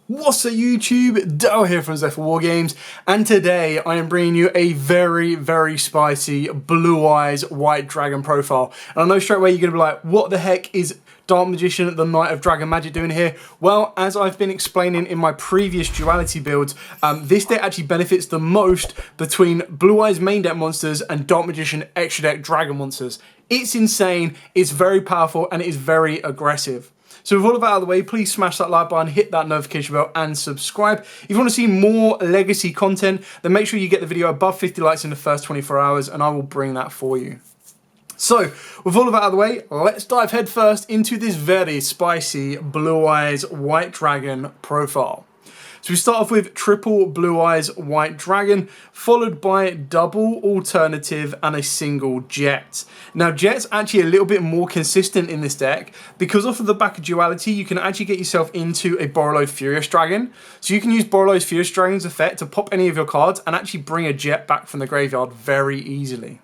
What's up YouTube, Dale here from Zephyr War Games, and today I am bringing you a very spicy Blue Eyes White Dragon profile. And I know straight away you're going to be like, what the heck is Dark Magician, the Knight of Dragon Magic doing here? Well, as I've been explaining in my previous duality builds, this deck actually benefits the most between Blue Eyes main deck monsters and Dark Magician extra deck Dragon monsters. It's insane, it's very powerful, and it is very aggressive. So with all of that out of the way, please smash that like button, hit that notification bell, and subscribe. If you want to see more legacy content, then make sure you get the video above 50 likes in the first 24 hours, and I will bring that for you. So, with all of that out of the way, let's dive head first into this very spicy Blue Eyes White Dragon profile. So we start off with triple Blue Eyes White Dragon, followed by double alternative and a single jet. Now jet's actually a little bit more consistent in this deck, because off of the back of duality you can actually get yourself into a Borreload Furious Dragon. So you can use Borreload Furious Dragon's effect to pop any of your cards and actually bring a jet back from the graveyard very easily.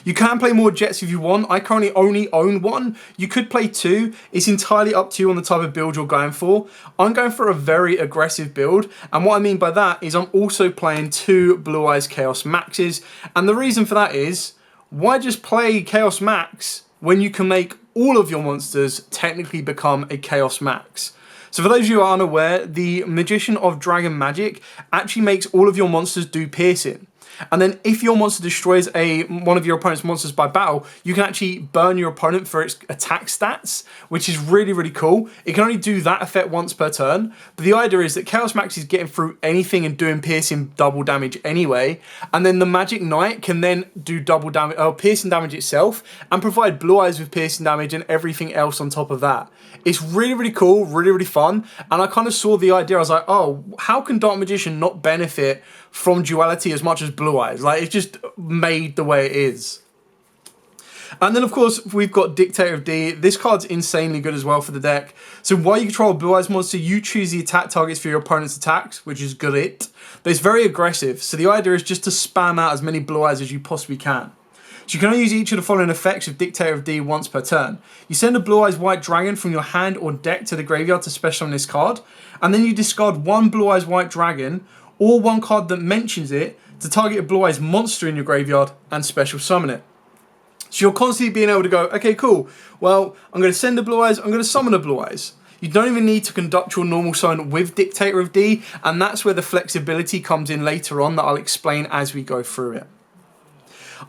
You can play more jets if you want. I currently only own one. You could play two. It's entirely up to you on the type of build you're going for. I'm going for a very aggressive build, and what I mean by that is I'm also playing two Blue Eyes Chaos Maxes, and the reason for that is, why just play Chaos Max when you can make all of your monsters technically become a Chaos Max? So for those of you who are unaware, the Magician of Dragon Magic actually makes all of your monsters do piercing. And then if your monster destroys one of your opponent's monsters by battle, you can actually burn your opponent for its attack stats, which is really cool. It can only do that effect once per turn, but the idea is that Chaos Max is getting through anything and doing piercing double damage anyway, and then the Magic Knight can then do double damage, piercing damage itself, and provide Blue Eyes with piercing damage and everything else on top of that. It's really cool, really fun, and I kind of saw the idea. I was like, oh, how can Dark Magician not benefit from duality as much as Blue Eyes? Like, it's just made the way it is. And then of course we've got Dictator of D. This card's insanely good as well for the deck. So while you control a Blue Eyes monster, you choose the attack targets for your opponent's attacks, which is good. But it's very aggressive, so the idea is just to spam out as many Blue Eyes as you possibly can. So you can only use each of the following effects with Dictator of D once per turn. You send a Blue Eyes White Dragon from your hand or deck to the graveyard to special on this card, and then you discard one Blue Eyes White Dragon or one card that mentions it to target a Blue Eyes monster in your graveyard and special summon it. So you're constantly being able to go, okay, cool, well, I'm going to send a Blue Eyes, I'm going to summon a Blue Eyes. You don't even need to conduct your normal summon with Dictator of D, and that's where the flexibility comes in later on that I'll explain as we go through it.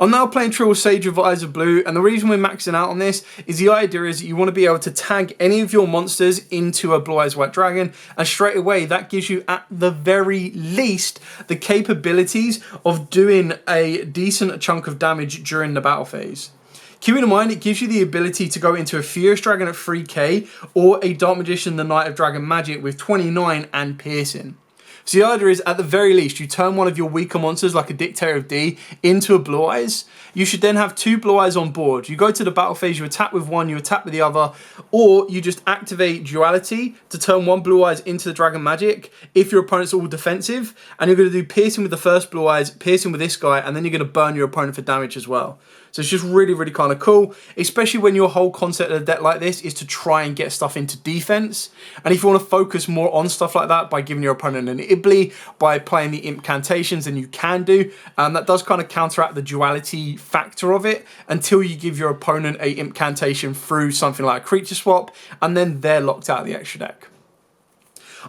I'm now playing Triple Sage of Eyes of Blue, and the reason we're maxing out on this is the idea is that you want to be able to tag any of your monsters into a Blue Eyes White Dragon, and straight away that gives you at the very least the capabilities of doing a decent chunk of damage during the battle phase. Keeping in mind, it gives you the ability to go into a Furious Dragon at 3k or a Dark Magician, the Knight of Dragon Magic with 29 and piercing. So the idea is, at the very least, you turn one of your weaker monsters, like a Dictator of D, into a Blue Eyes. You should then have two Blue Eyes on board. You go to the battle phase, you attack with one, you attack with the other, or you just activate Duality to turn one Blue Eyes into the Dragon Magic if your opponent's all defensive, and you're going to do piercing with the first Blue Eyes, piercing with this guy, and then you're going to burn your opponent for damage as well. So it's just really kind of cool, especially when your whole concept of a deck like this is to try and get stuff into defense. And if you want to focus more on stuff like that by giving your opponent an Ibly, by playing the incantations, then you can do. That does kind of counteract the duality factor of it until you give your opponent a incantation through something like a creature swap, and then they're locked out of the extra deck.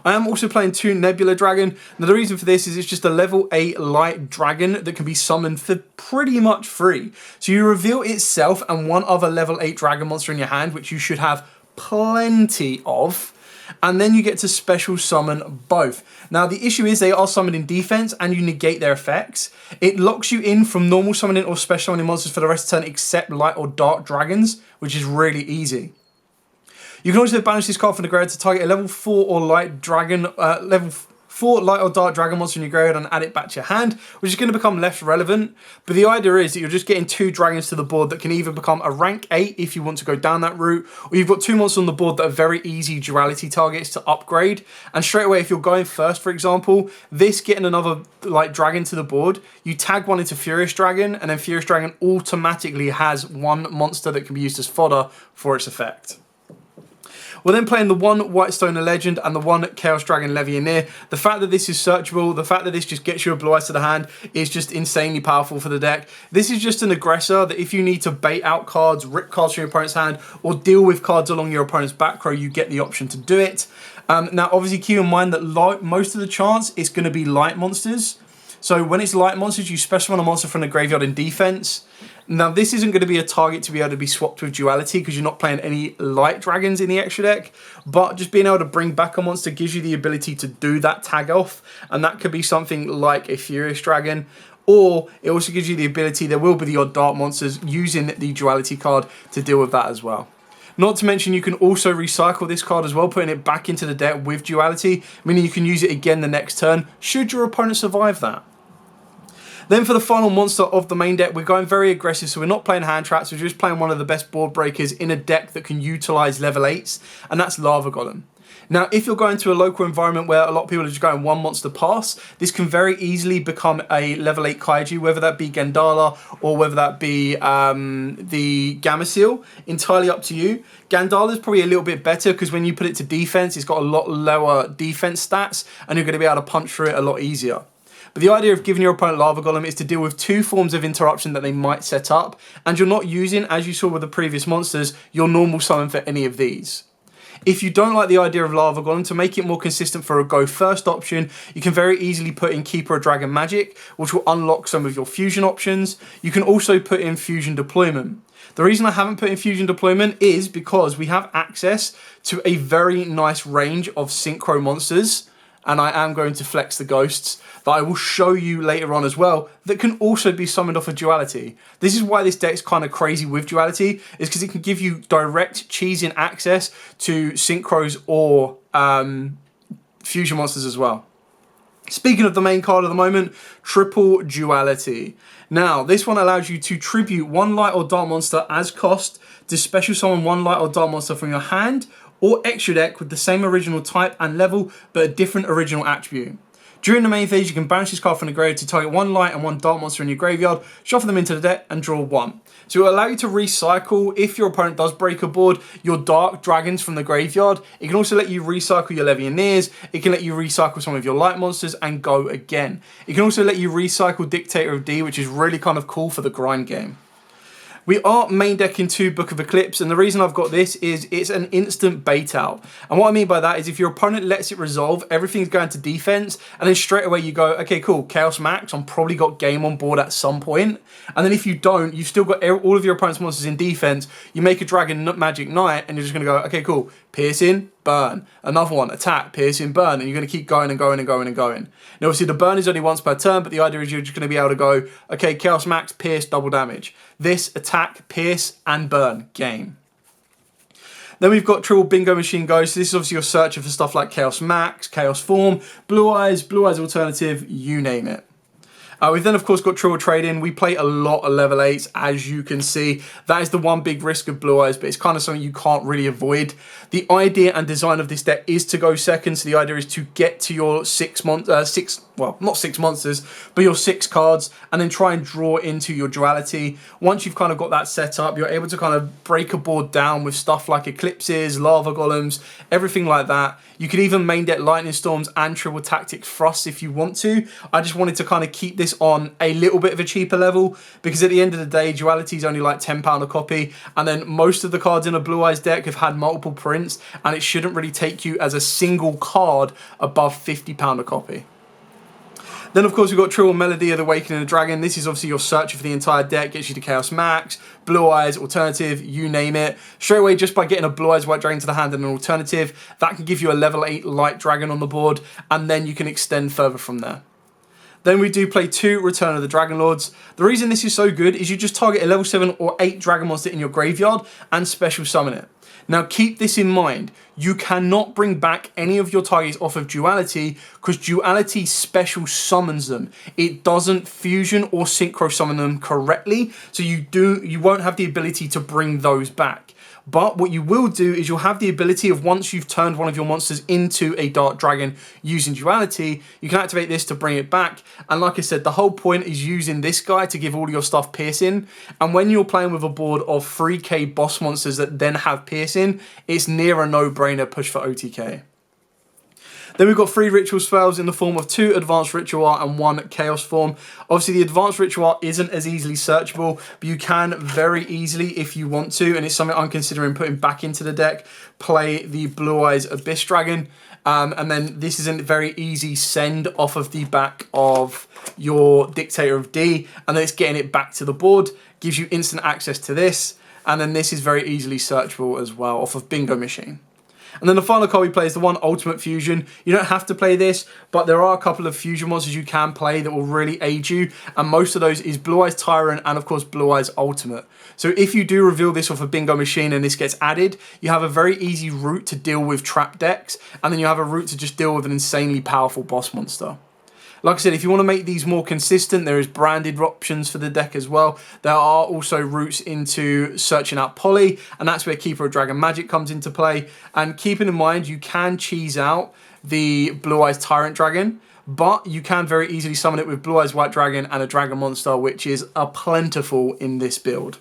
I am also playing two Nebula Dragon. Now the reason for this is it's just a level 8 light dragon that can be summoned for pretty much free. So you reveal itself and one other level 8 dragon monster in your hand, which you should have plenty of, and then you get to special summon both. Now the issue is they are summoned in defense and you negate their effects. It locks you in from normal summoning or special summoning monsters for the rest of the turn except light or dark dragons, which is really easy. You can also banish this card from the graveyard to target a level 4 or light dragon, level 4 light or dark dragon monster in your graveyard and add it back to your hand, which is going to become less relevant. But the idea is that you're just getting two dragons to the board that can either become a rank 8 if you want to go down that route, or you've got two monsters on the board that are very easy duality targets to upgrade. And straight away, if you're going first, for example, this getting another light dragon to the board, you tag one into Furious Dragon, and then Furious Dragon automatically has one monster that can be used as fodder for its effect. We're then playing the one White Stoner Legend and the one Chaos Dragon Legionnaire. The fact that this is searchable, the fact that this just gets you a Blue Eyes to the hand is just insanely powerful for the deck. This is just an aggressor that if you need to bait out cards, rip cards from your opponent's hand, or deal with cards along your opponent's back row, you get the option to do it. Now, obviously, keep in mind that most of the chance it's going to be light monsters. So when it's light monsters, you special summon a monster from the graveyard in defense. Now, this isn't going to be a target to be able to be swapped with Duality because you're not playing any light dragons in the extra deck. But just being able to bring back a monster gives you the ability to do that tag off. And that could be something like a Furious Dragon. Or it also gives you the ability, there will be the odd dark monsters using the Duality card to deal with that as well. Not to mention you can also recycle this card as well, putting it back into the deck with Duality, meaning you can use it again the next turn, should your opponent survive that. Then for the final monster of the main deck, we're going very aggressive, so we're not playing hand traps, we're just playing one of the best board breakers in a deck that can utilize level 8s, and that's Lava Golem. Now, if you're going to a local environment where a lot of people are just going one monster pass, this can very easily become a level 8 Kaiju, whether that be Gandala or whether that be the Gamma Seal. Entirely up to you. Gandala is probably a little bit better because when you put it to defense, it's got a lot lower defense stats and you're going to be able to punch through it a lot easier. But the idea of giving your opponent Lava Golem is to deal with two forms of interruption that they might set up, and you're not using, as you saw with the previous monsters, your normal summon for any of these. If you don't like the idea of Lava Golem, to make it more consistent for a go first option, you can very easily put in Keeper of Dragon Magic, which will unlock some of your fusion options. You can also put in Fusion Deployment. The reason I haven't put in Fusion Deployment is because we have access to a very nice range of synchro monsters, and I am going to flex the ghosts that I will show you later on as well that can also be summoned off of Duality. This is why this deck's kind of crazy with Duality, is because it can give you direct cheesing access to synchros or fusion monsters as well. Speaking of the main card of the moment, Triple Duality. Now, this one allows you to tribute one light or dark monster as cost to special summon one light or dark monster from your hand or extra deck with the same original type and level, but a different original attribute. During the main phase, you can bounce this card from the graveyard to target one light and one dark monster in your graveyard, shuffle them into the deck, and draw one. So it will allow you to recycle, if your opponent does break a board, your dark dragons from the graveyard. It can also let you recycle your Legionnaires. It can let you recycle some of your light monsters and go again. It can also let you recycle Dictator of D, which is really kind of cool for the grind game. We are main decking 2 Book of Eclipse, and the reason I've got this is it's an instant bait out. And what I mean by that is if your opponent lets it resolve, everything's going to defense, and then straight away you go, okay, cool, Chaos Max, I'm probably got game on board at some point. And then if you don't, you've still got all of your opponent's monsters in defense, you make a Dragon Magic Knight, and you're just going to go, okay, cool, Piercing, burn. Another one, attack, piercing, burn, and you're going to keep going and going and going and going. Now, obviously, the burn is only once per turn, but the idea is you're just going to be able to go, okay, Chaos Max, pierce, double damage. This, attack, pierce, and burn, game. Then we've got Triple Bingo Machine Ghost. This is obviously your searcher for stuff like Chaos Max, Chaos Form, Blue Eyes Alternative, you name it. We've then, of course, got Triple Trade-In. We play a lot of level 8s, as you can see. That is the one big risk of Blue Eyes, but it's kind of something you can't really avoid. The idea and design of this deck is to go second, so the idea is to get to your not 6 monsters, but your 6 cards, and then try and draw into your Duality. Once you've kind of got that set up, you're able to kind of break a board down with stuff like Eclipses, Lava Golems, everything like that. You could even main deck Lightning Storms and Triple Tactics Frost if you want to. I just wanted to kind of keep this on a little bit of a cheaper level, because at the end of the day, Duality is only like £10 a copy, and then most of the cards in a Blue Eyes deck have had multiple prints, and it shouldn't really take you as a single card above £50 a copy. Then, of course, we've got Triple Melody of the Awakening of the Dragon. This is obviously your searcher for the entire deck. Gets you to Chaos Max, Blue Eyes, Alternative, you name it. Straight away, just by getting a Blue Eyes White Dragon to the hand and an Alternative, that can give you a level 8 Light Dragon on the board, and then you can extend further from there. Then we do play 2 Return of the Dragon Lords. The reason this is so good is you just target a level 7 or 8 Dragon Monster in your graveyard and special summon it. Now keep this in mind, you cannot bring back any of your targets off of Duality because Duality special summons them. It doesn't fusion or synchro summon them correctly, so you won't have the ability to bring those back. But what you will do is you'll have the ability of, once you've turned one of your monsters into a Dark Dragon using Duality, you can activate this to bring it back. And like I said, the whole point is using this guy to give all your stuff piercing. And when you're playing with a board of 3k boss monsters that then have piercing, it's near a no-brainer push for OTK. Then we've got 3 ritual spells in the form of 2 advanced ritual art and 1 chaos form. Obviously the advanced ritual art isn't as easily searchable, but you can very easily, if you want to, and it's something I'm considering putting back into the deck, play the Blue Eyes Abyss Dragon. And then this is a very easy send off of the back of your Dictator of D, and then it's getting it back to the board, gives you instant access to this, and then this is very easily searchable as well off of Bingo Machine. And then the final card we play is the one Ultimate Fusion. You don't have to play this, but there are a couple of fusion monsters you can play that will really aid you. And most of those is Blue Eyes Tyrant and of course Blue Eyes Ultimate. So if you do reveal this off a Bingo Machine and this gets added, you have a very easy route to deal with trap decks. And then you have a route to just deal with an insanely powerful boss monster. Like I said, if you want to make these more consistent, there is branded options for the deck as well. There are also routes into searching out Poly, and that's where Keeper of Dragon Magic comes into play. And keeping in mind, you can cheese out the Blue Eyes Tyrant Dragon, but you can very easily summon it with Blue Eyes White Dragon and a Dragon Monster, which is a plentiful in this build.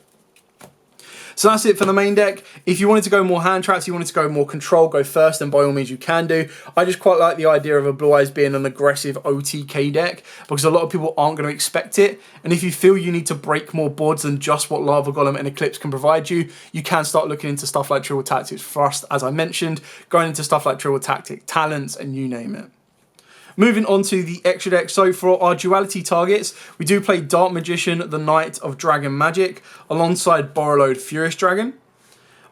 So that's it for the main deck. If you wanted to go more hand traps, you wanted to go more control, go first, then by all means you can do. I just quite like the idea of a Blue Eyes being an aggressive OTK deck because a lot of people aren't going to expect it. And if you feel you need to break more boards than just what Lava Golem and Eclipse can provide you, you can start looking into stuff like Triple Tactics Thrust, as I mentioned, going into stuff like Triple Tactic Talents, and you name it. Moving on to the extra deck, so for our duality targets, we do play Dark Magician, the Knight of Dragon Magic, alongside Borrelode Furious Dragon.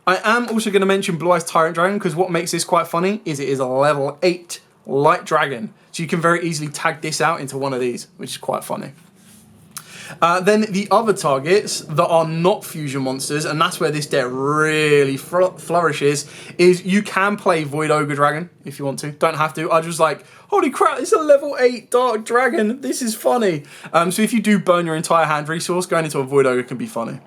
I am also going to mention Blue Eyes Tyrant Dragon, because what makes this quite funny is it is a level 8 Light Dragon. So you can very easily tag this out into one of these, which is quite funny. Then the other targets that are not fusion monsters, and that's where this deck really flourishes, is you can play Void Ogre Dragon if you want to. Don't have to. I was like, holy crap, it's a level 8 Dark Dragon. This is funny. So if you do burn your entire hand resource, going into a Void Ogre can be funny.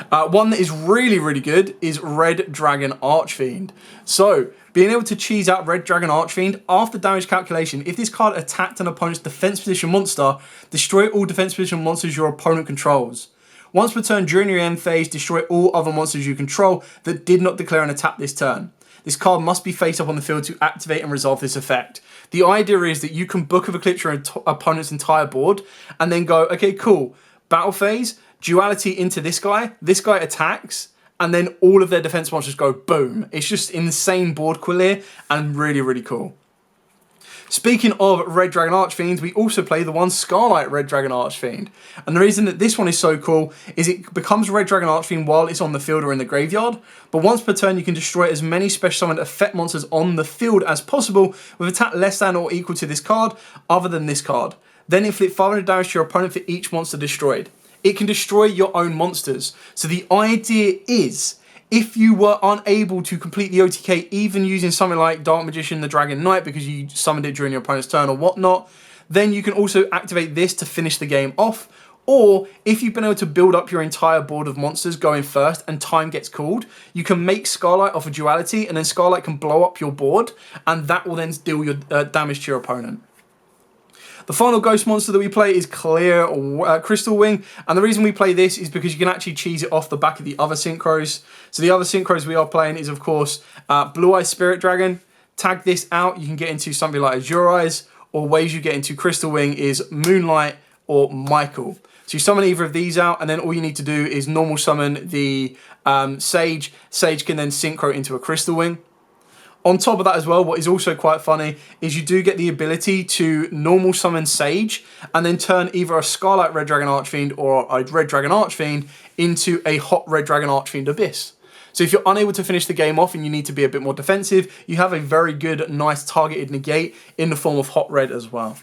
One that is really, really good is Red Dragon Archfiend. So, being able to cheese out Red Dragon Archfiend, after damage calculation, if this card attacked an opponent's defense position monster, destroy all defense position monsters your opponent controls. Once per turn during your end phase, destroy all other monsters you control that did not declare an attack this turn. This card must be face up on the field to activate and resolve this effect. The idea is that you can Book of Eclipse your opponent's entire board and then go, okay, cool, battle phase, duality into this guy attacks, and then all of their defense monsters go boom. It's just insane board clear and really, really cool. Speaking of Red Dragon Archfiends, we also play the one Scarlight Red Dragon Archfiend. And the reason that this one is so cool is it becomes Red Dragon Archfiend while it's on the field or in the graveyard. But once per turn, you can destroy as many special summoned effect monsters on the field as possible with attack less than or equal to this card, other than this card. Then inflict 500 damage to your opponent for each monster destroyed. It can destroy your own monsters. So the idea is, if you were unable to complete the OTK, even using something like Dark Magician, the Dragon Knight, because you summoned it during your opponent's turn or whatnot, then you can also activate this to finish the game off. Or, if you've been able to build up your entire board of monsters going first and time gets called, you can make Scarlight off a duality, and then Scarlight can blow up your board, and that will then deal your damage to your opponent. The final ghost monster that we play is Clear Crystal Wing, and the reason we play this is because you can actually cheese it off the back of the other synchros. So the other synchros we are playing is, of course, Blue Eyes Spirit Dragon. Tag this out, you can get into something like Azure Eyes, or ways you get into Crystal Wing is Moonlight or Michael. So you summon either of these out, and then all you need to do is normal summon the Sage. Sage can then synchro into a Crystal Wing. On top of that as well, what is also quite funny is you do get the ability to normal summon Sage and then turn either a Scarlet Red Dragon Archfiend or a Red Dragon Archfiend into a Hot Red Dragon Archfiend Abyss. So if you're unable to finish the game off and you need to be a bit more defensive, you have a very good, nice targeted negate in the form of Hot Red as well.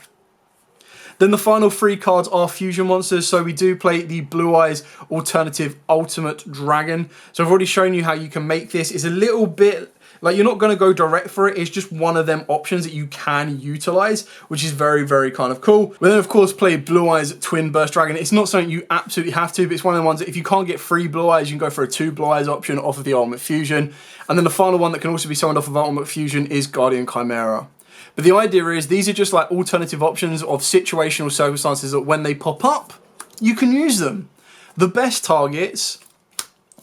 Then the final 3 cards are fusion monsters. So we do play the Blue Eyes Alternative Ultimate Dragon. So I've already shown you how you can make this. It's a little bit Like, you're not going to go direct for it. It's just one of them options that you can utilize, which is very, very kind of cool. We then, of course, play Blue Eyes Twin Burst Dragon. It's not something you absolutely have to, but it's one of the ones that if you can't get 3 Blue Eyes, you can go for a 2 Blue Eyes option off of the Ultimate Fusion. And then the final one that can also be summoned off of Ultimate Fusion is Guardian Chimera. But the idea is these are just like alternative options of situational circumstances that when they pop up, you can use them. The best targets,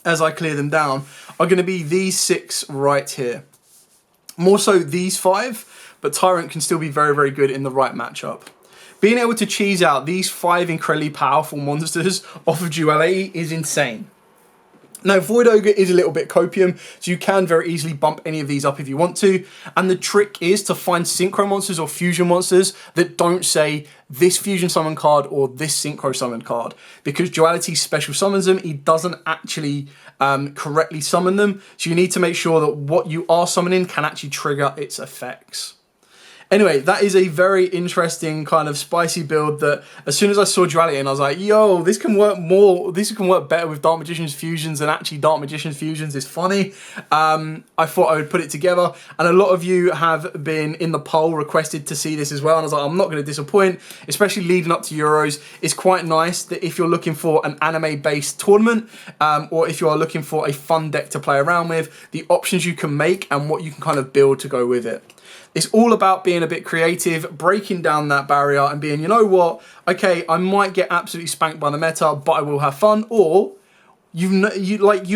as I clear them down, are going to be these 6 right here. More so these 5, but Tyrant can still be very, very good in the right matchup. Being able to cheese out these 5 incredibly powerful monsters off of Duality is insane. Now, Void Ogre is a little bit copium, so you can very easily bump any of these up if you want to. And the trick is to find synchro monsters or fusion monsters that don't say this fusion summon card or this synchro summon card. Because Duality special summons them, he doesn't actually correctly summon them. So you need to make sure that what you are summoning can actually trigger its effects. Anyway, that is a very interesting kind of spicy build that as soon as I saw Duality and I was like, yo, this can work better with Dark Magician's fusions than actually Dark Magician's fusions is funny. I thought I would put it together, and a lot of you have been in the poll requested to see this as well, and I was like, I'm not going to disappoint, especially leading up to Euros. It's quite nice that if you're looking for an anime-based tournament, or if you are looking for a fun deck to play around with, the options you can make and what you can kind of build to go with it. It's all about being a bit creative, breaking down that barrier and being, you know what, okay, I might get absolutely spanked by the meta, but I will have fun. Or you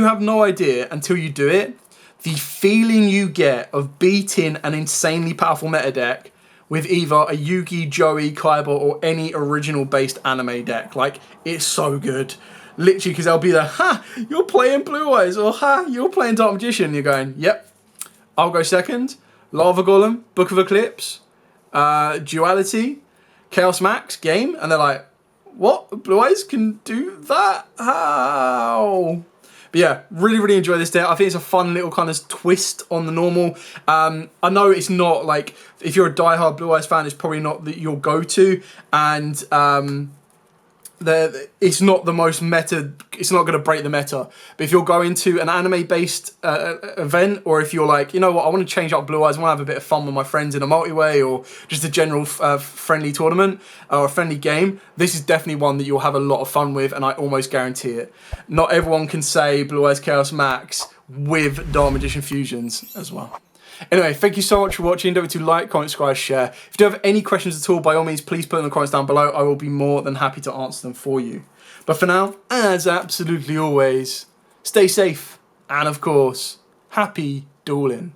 have no idea until you do it, the feeling you get of beating an insanely powerful meta deck with either a Yugi, Joey, Kaiba, or any original based anime deck. Like, it's so good. Literally, because they'll be there, ha, you're playing Blue Eyes, or ha, you're playing Dark Magician. And you're going, yep, I'll go second. Lava Golem, Book of Eclipse, Duality, Chaos Max, game, and they're like, what? Blue Eyes can do that? How? But yeah, really, really enjoy this deck. I think it's a fun little kind of twist on the normal. I know it's not like, if you're a diehard Blue Eyes fan, it's probably not your go-to, and it's not the most meta, it's not going to break the meta. But if you're going to an anime-based event, or if you're like, you know what, I want to change up Blue Eyes, I want to have a bit of fun with my friends in a multi-way, or just a general friendly tournament, or a friendly game, this is definitely one that you'll have a lot of fun with, and I almost guarantee it. Not everyone can say Blue Eyes Chaos Max with Dark Magician fusions as well. Anyway, thank you so much for watching. Don't forget to like, comment, subscribe, share. If you do have any questions at all, by all means, please put them in the comments down below. I will be more than happy to answer them for you. But for now, as absolutely always, stay safe, and of course, happy dueling.